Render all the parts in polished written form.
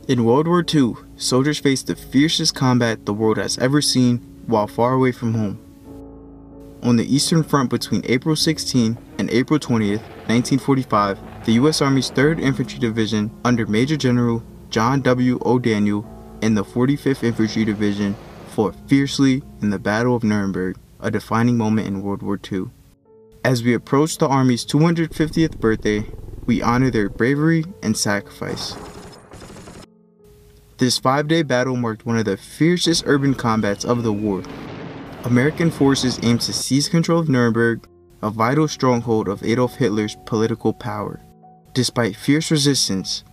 In World War II, soldiers faced the fiercest combat the world has ever seen while far away from home. On the Eastern Front between April 16 and April 20th, 1945, the U.S. Army's 3rd Infantry Division under Major General John W. O'Daniel and the 45th Infantry Division fought fiercely in the Battle of Nuremberg, a defining moment in World War II. As we approach the Army's 250th birthday, we honor their bravery and sacrifice. This 5-day battle marked one of the fiercest urban combats of the war. American forces aimed to seize control of Nuremberg, a vital stronghold of Adolf Hitler's political power. Despite fierce resistance,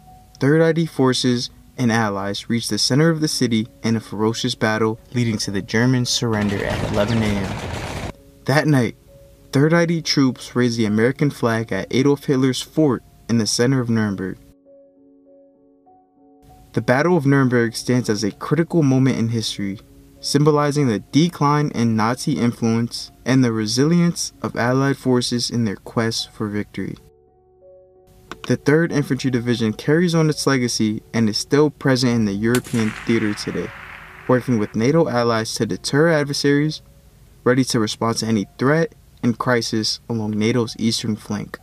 3rd ID forces and allies reached the center of the city in a ferocious battle, leading to the German surrender at 11 a.m. That night, 3rd ID troops raised the American flag at Adolf Hitler's fort in the center of Nuremberg. The Battle of Nuremberg stands as a critical moment in history, symbolizing the decline in Nazi influence and the resilience of Allied forces in their quest for victory. The 3rd Infantry Division carries on its legacy and is still present in the European theater today, working with NATO allies to deter adversaries, ready to respond to any threat and crisis along NATO's eastern flank.